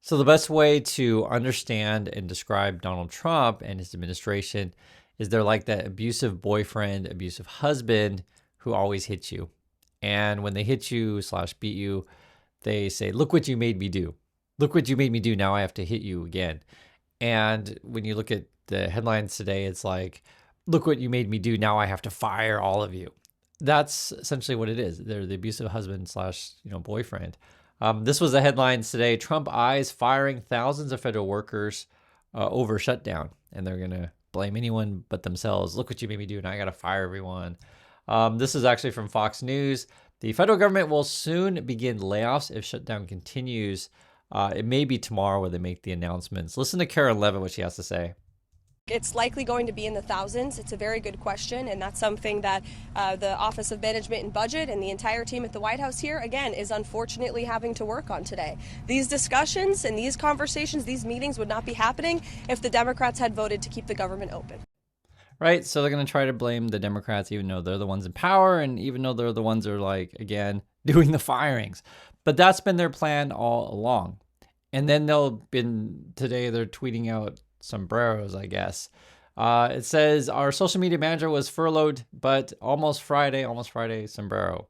So the best way to understand and describe Donald Trump and his administration is they're like that abusive boyfriend, abusive husband who always hits you. And when they hit you slash beat you, they say, look what you made me do. Look what you made me do. Now I have to hit you again. And when you look at the headlines today, it's like, look what you made me do. Now I have to fire all of you. That's essentially what it is. They're the abusive husband slash, boyfriend. This was the headlines today. Trump eyes firing thousands of federal workers over shutdown. And they're going to blame anyone but themselves. Look what you made me do. Now I got to fire everyone. This is actually from Fox News. The federal government will soon begin layoffs if shutdown continues. It may be tomorrow where they make the announcements. Listen to Karen Levitt, what she has to say. It's likely going to be in the thousands. It's a very good question, and that's something that the Office of Management and Budget and the entire team at the White House here, again, is unfortunately having to work on today. These discussions and these conversations, these meetings would not be happening if the Democrats had voted to keep the government open. Right, so they're going to try to blame the Democrats, even though they're the ones in power, and even though they're the ones that are, again, doing the firings. But that's been their plan all along. And then today they're tweeting out sombreros, I guess. It says, our social media manager was furloughed, but almost Friday, sombrero.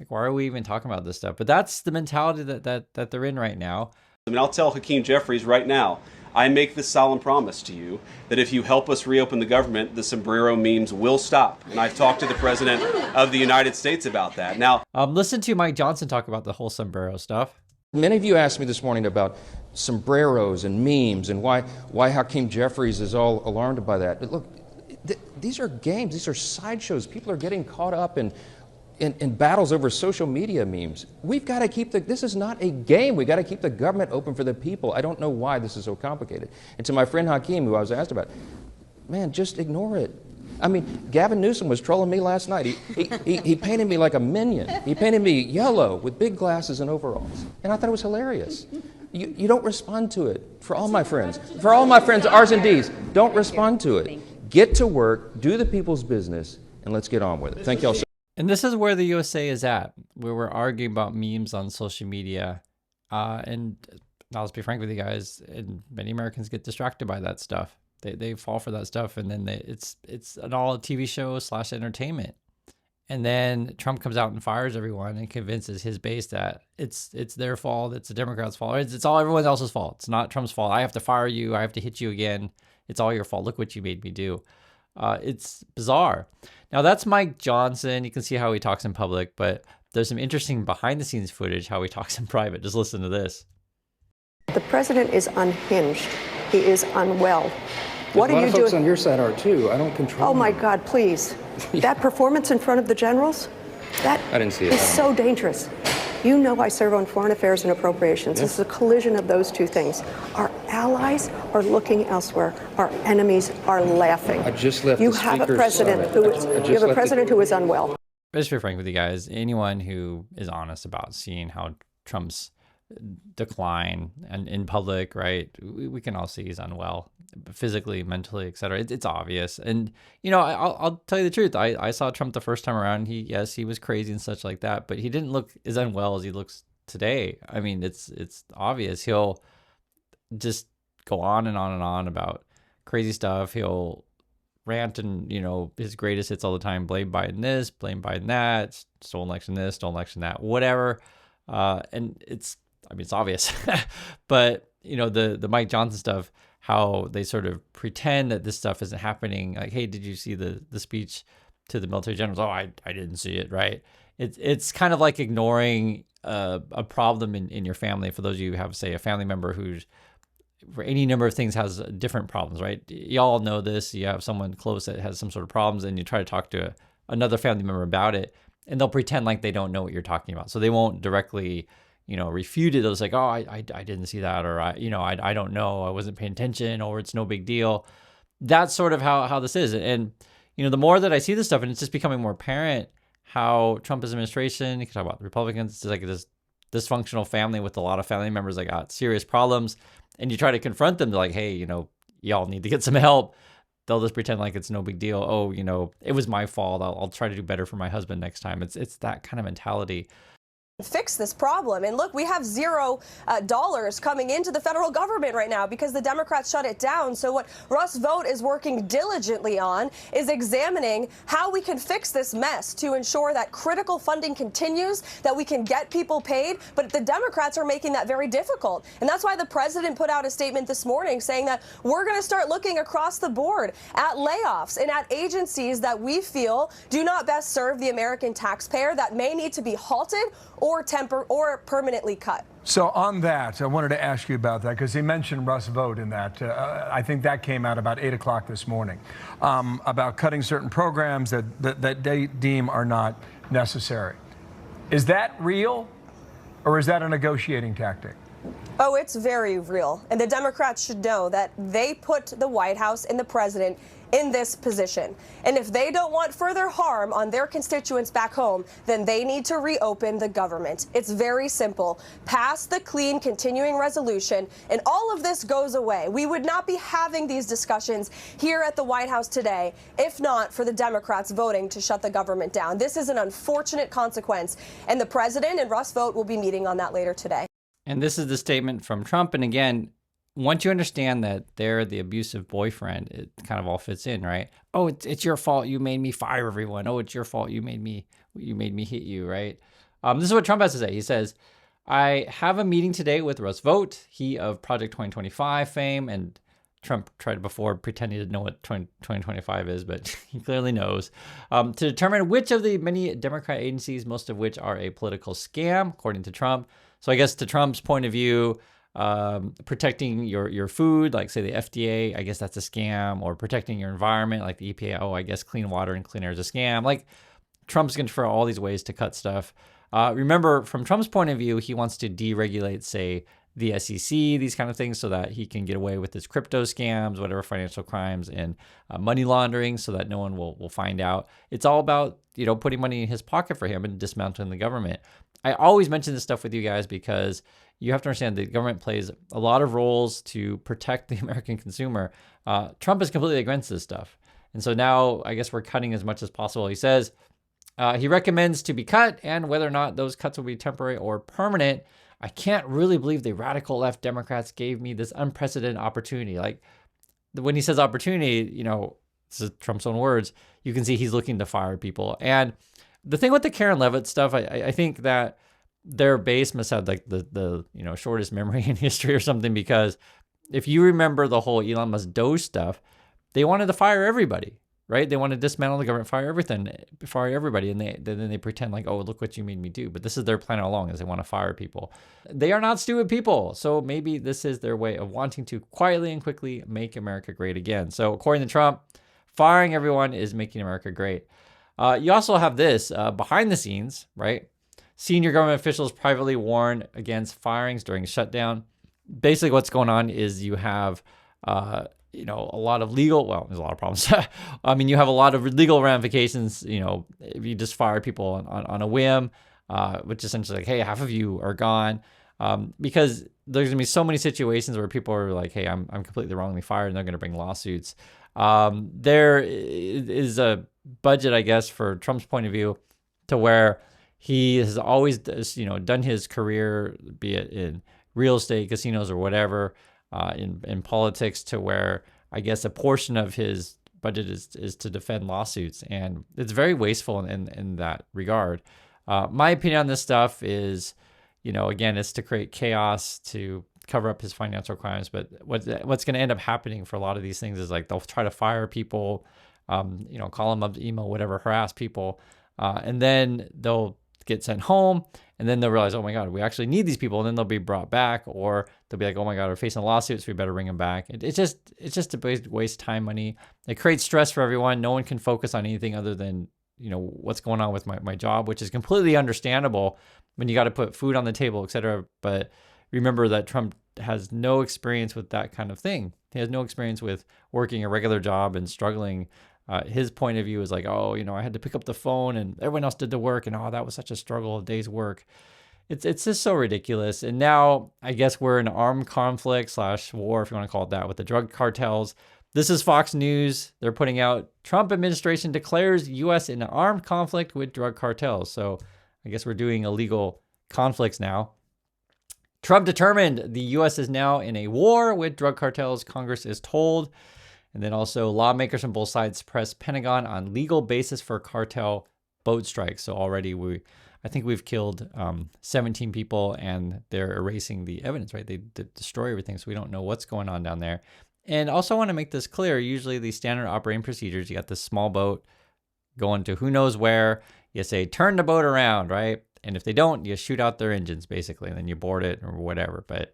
Why are we even talking about this stuff? But that's the mentality that they're in right now. I'll tell Hakeem Jeffries right now, I make this solemn promise to you that if you help us reopen the government, the sombrero memes will stop. And I've talked to the President of the United States about that. Now, listen to Mike Johnson talk about the whole sombrero stuff. Many of you asked me this morning about sombreros and memes and why Hakeem Jeffries is all alarmed by that. But look, these are games. These are sideshows. People are getting caught up in battles over social media memes. We've got to keep this is not a game. We've got to keep the government open for the people. I don't know why this is so complicated. And to my friend Hakeem, who I was asked about, man, just ignore it. I mean, Gavin Newsom was trolling me last night. He painted me like a minion. He painted me yellow with big glasses and overalls. And I thought it was hilarious. You don't respond to it. For all my friends, R's and D's, don't respond to it. Get to work, do the people's business, and let's get on with it. Thank you all so much. And this is where the USA is at, where we're arguing about memes on social media. And I'll just be frank with you guys, and many Americans get distracted by that stuff. They fall for that stuff, and then it's an all TV show / entertainment. And then Trump comes out and fires everyone and convinces his base that it's their fault, it's the Democrats' fault, it's all everyone else's fault. It's not Trump's fault. I have to fire you. I have to hit you again. It's all your fault. Look what you made me do. It's bizarre. Now that's Mike Johnson. You can see how he talks in public, but there's some interesting behind-the-scenes footage how he talks in private. Just listen to this. The president is unhinged. He is unwell. What are you doing? Folks on your side are too. I don't control. Oh my God, please. That performance in front of the generals, I didn't see it. is so dangerous. You know I serve on foreign affairs and appropriations. Yeah. This is a collision of those two things. Our allies are looking elsewhere. Our enemies are laughing. I just left You the have a speaker's president side. who is unwell. Just to be frank with you guys, anyone who is honest about seeing how Trump's decline and in public, right? We can all see he's unwell, physically, mentally, etc. It's obvious. And I'll tell you the truth. I saw Trump the first time around. He was crazy and such like that, but he didn't look as unwell as he looks today. I mean, it's obvious. He'll just go on and on and on about crazy stuff. He'll rant and his greatest hits all the time. Blame Biden this, blame Biden that, stolen election this, stolen election that, whatever. And it's obvious, but the Mike Johnson stuff, how they sort of pretend that this stuff isn't happening. Like, hey, did you see the speech to the military generals? Oh, I didn't see it. Right. It's kind of like ignoring a problem in your family. For those of you who have, say, a family member who's for any number of things has different problems, right? Y'all know this. You have someone close that has some sort of problems, and you try to talk to another family member about it, and they'll pretend like they don't know what you're talking about. So they won't directly refute it. It was like, oh, I didn't see that, or I don't know, I wasn't paying attention, or it's no big deal. That's sort of how this is. And the more that I see this stuff, and it's just becoming more apparent how Trump's administration, you can talk about the Republicans, it's like this dysfunctional family with a lot of family members that got serious problems, and you try to confront them. They're like, hey, y'all need to get some help. They'll just pretend like it's no big deal. Oh, it was my fault. I'll try to do better for my husband next time. It's that kind of mentality. fix this problem. And look, we have $0 coming into the federal government right now because the Democrats shut it down. So what Russ Vought is working diligently on is examining how we can fix this mess to ensure that critical funding continues, that we can get people paid. But the Democrats are making that very difficult. And that's why the president put out a statement this morning saying that we're going to start looking across the board at layoffs and at agencies that we feel do not best serve the American taxpayer, that may need to be halted or permanently cut. So on that, I wanted to ask you about that because he mentioned Russ Vought in that. I think that came out about 8 o'clock this morning about cutting certain programs that they deem are not necessary. Is that real or is that a negotiating tactic? Oh, it's very real. And the Democrats should know that they put the White House and the president in this position. And if they don't want further harm on their constituents back home, then they need to reopen the government. It's very simple. Pass the clean continuing resolution, and all of this goes away. We would not be having these discussions here at the White House today if not for the Democrats voting to shut the government down. This is an unfortunate consequence, and the president and Russ Vought will be meeting on that later today. And this is the statement from Trump. And again, once you understand that they're the abusive boyfriend, it kind of all fits in, right? Oh, it's your fault. You made me fire everyone. Oh, it's your fault. You made me hit you, right? This is what Trump has to say. He says, I have a meeting today with Russ Vought, he of Project 2025 fame. And Trump tried before pretending to know what 2025 is, but he clearly knows, to determine which of the many Democrat agencies, most of which are a political scam, according to Trump. So I guess to Trump's point of view, protecting your food, like say the FDA, I guess that's a scam, or protecting your environment, like the EPA, I guess clean water and clean air is a scam. Like Trump's going to try all these ways to cut stuff. Remember, from Trump's point of view, he wants to deregulate, say, the SEC, these kind of things, so that he can get away with his crypto scams, whatever financial crimes, and money laundering, so that no one will find out. It's all about, putting money in his pocket for him and dismantling the government. I always mention this stuff with you guys because you have to understand the government plays a lot of roles to protect the American consumer. Trump is completely against this stuff. And so now I guess we're cutting as much as possible. He says he recommends to be cut, and whether or not those cuts will be temporary or permanent, I can't really believe the radical left Democrats gave me this unprecedented opportunity. Like when he says opportunity, this is Trump's own words, you can see he's looking to fire people. And the thing with the Karen Levitt stuff, I think that their base must have like the shortest memory in history or something, because if you remember the whole Elon Musk Doge stuff, they wanted to fire everybody, right? They want to dismantle the government, fire everybody, and then they pretend like, oh, look what you made me do. But this is their plan all along, is they want to fire people. They are not stupid people, so maybe this is their way of wanting to quietly and quickly make America great again. So according to Trump, firing everyone is making America great. You also have this behind the scenes, right? Senior government officials privately warn against firings during shutdown. Basically, what's going on is you have, a lot of legal. Well, there's a lot of problems. You have a lot of legal ramifications. If you just fire people on a whim, which essentially like, hey, half of you are gone, because there's gonna be so many situations where people are like, hey, I'm completely wrongly fired, and they're gonna bring lawsuits. There is a budget, I guess, for Trump's point of view, to where he has always, done his career, be it in real estate, casinos, or whatever, in politics, to where I guess a portion of his budget is to defend lawsuits, and it's very wasteful in that regard. My opinion on this stuff is, again, it's to create chaos, to cover up his financial crimes. But what's going to end up happening for a lot of these things is like they'll try to fire people, call them up, email, whatever, harass people, and then they'll get sent home, and then they'll realize, oh my God, we actually need these people, and then they'll be brought back, or they'll be like, oh my God, we're facing lawsuits, we better bring them back. It's just to waste time, money. It creates stress for everyone. No one can focus on anything other than what's going on with my job, which is completely understandable when you got to put food on the table, etc. But remember that Trump has no experience with that kind of thing. He has no experience with working a regular job and struggling. His point of view is like, oh, I had to pick up the phone and everyone else did the work, and that was such a struggle, a day's work. It's just so ridiculous. And now I guess we're in an armed conflict / war, if you want to call it that, with the drug cartels. This is Fox News. They're putting out, Trump administration declares U.S. in an armed conflict with drug cartels. So I guess we're doing illegal conflicts now. Trump determined the U.S. is now in a war with drug cartels, Congress is told. And then also lawmakers from both sides press Pentagon on legal basis for cartel boat strikes. So already I think we've killed 17 people, and they're erasing the evidence, right? They destroy everything, so we don't know what's going on down there. And also want to make this clear, usually the standard operating procedures, you got this small boat going to who knows where, you say, turn the boat around, right? And if they don't, you shoot out their engines, basically, and then you board it or whatever. But,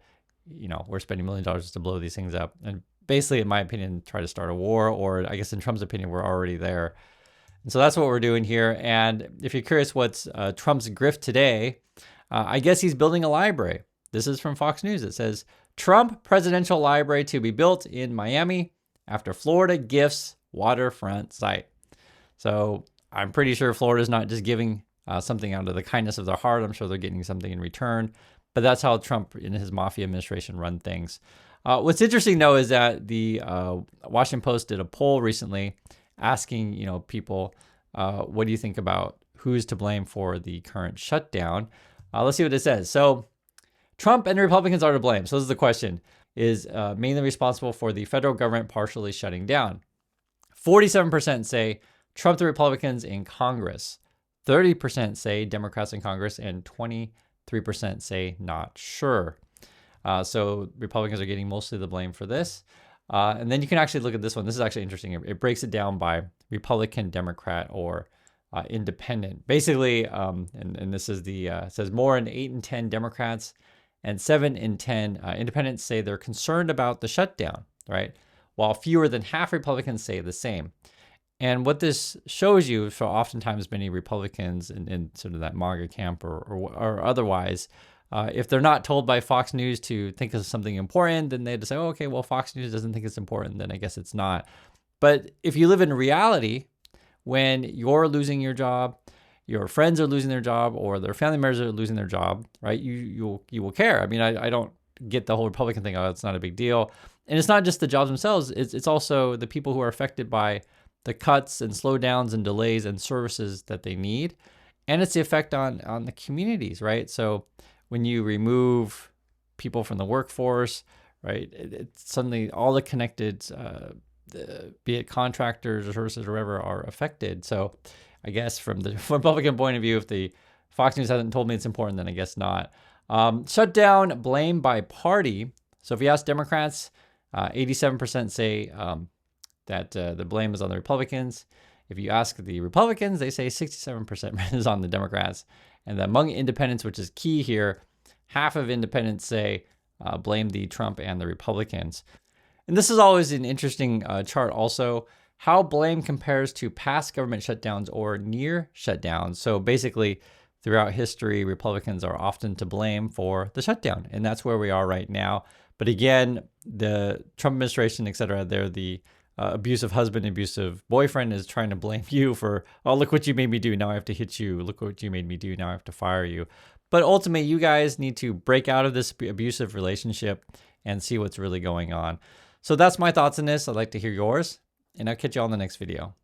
we're spending $1 million to blow these things up. And basically, in my opinion, try to start a war, or I guess in Trump's opinion, we're already there. And so that's what we're doing here. And if you're curious what's Trump's grift today, I guess he's building a library. This is from Fox News. It says, Trump Presidential Library to be built in Miami after Florida gifts waterfront site. So I'm pretty sure Florida's not just giving something out of the kindness of their heart. I'm sure they're getting something in return. But that's how Trump and his mafia administration run things. What's interesting, though, is that the Washington Post did a poll recently asking, people, what do you think about who's to blame for the current shutdown? Let's see what it says. So Trump and the Republicans are to blame. So this is the question. Is mainly responsible for the federal government partially shutting down. 47% say Trump, the Republicans in Congress. 30% say Democrats in Congress, and 23% say not sure. So Republicans are getting mostly the blame for this. And then you can actually look at this one. This is actually interesting. It breaks it down by Republican, Democrat, or independent. Basically, and this is it says more in 8 in 10 Democrats and 7 in 10 independents say they're concerned about the shutdown, right? While fewer than half Republicans say the same. And what this shows you, for oftentimes many Republicans in sort of that MAGA camp or otherwise, if they're not told by Fox News to think of something important, then they just say, oh, okay, well, Fox News doesn't think it's important, then I guess it's not. But if you live in reality, when you're losing your job, your friends are losing their job, or their family members are losing their job, right? You will care. I mean, I don't get the whole Republican thing. Oh, it's not a big deal. And it's not just the jobs themselves. It's also the people who are affected by the cuts and slowdowns and delays and services that they need. And it's the effect on the communities, right? So when you remove people from the workforce, right, it's suddenly all the connected, be it contractors or services or whatever, are affected. So I guess from the Republican point of view, if the Fox News hasn't told me it's important, then I guess not. Shutdown, blame by party. So if you ask Democrats, 87% say that the blame is on the Republicans. If you ask the Republicans, they say 67% is on the Democrats. And among independents, which is key here, half of independents say blame the Trump and the Republicans. And this is always an interesting chart also, how blame compares to past government shutdowns or near shutdowns. So basically, throughout history, Republicans are often to blame for the shutdown. And that's where we are right now. But again, the Trump administration, et cetera, they're the abusive husband, abusive boyfriend is trying to blame you for, oh, look what you made me do. Now I have to hit you. Look what you made me do. Now I have to fire you. But ultimately, you guys need to break out of this abusive relationship and see what's really going on. So that's my thoughts on this. I'd like to hear yours, and I'll catch you all in the next video.